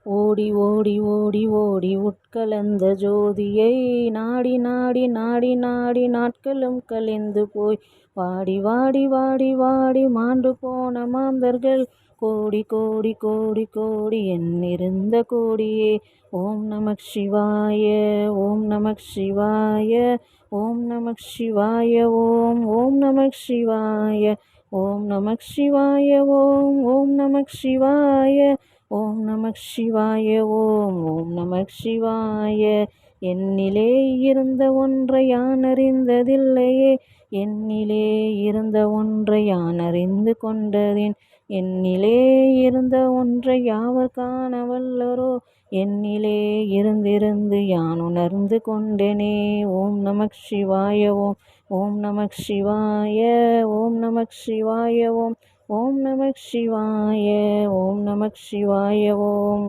ஓடி ஓடி ஓடி ஓடி உட்கலந்த ஜோதியை நாடி நாடி நாடி நாடி நாட்களும் கழிந்து போய் வாடி வாடி வாடி வாடி மாண்டு போன மாந்தர்கள் கோடி கோடி கோடி கோடி எண்ணிருந்த கோடியே. ஓம் நமக் சிவாய ஓம் நமக் சிவாய ஓம் நமக் சிவாய ஓம் நமக் சிவாய ஓம் நமக் சிவாய ஓம் நமக் சிவாய ஓம் நமக் சிவாய ஓம் நமக் சிவாய. என்னிலே இருந்த ஒன்றை யான் அறிந்ததில்லையே, என்னிலே இருந்த ஒன்றை யான் அறிந்து கொண்டதேன். என்னிலே இருந்த ஒன்றை யாவர் காண வல்லரோ, என்னிலே இருந்திருந்து யான் உணர்ந்து கொண்டேனே. ஓம் நமக் சிவாய ஓம் நமக் சிவாய ஓம் நமக் சிவாய ஓம் நமக் சிவாய ஓம் நமக் சிவாய ஓம்.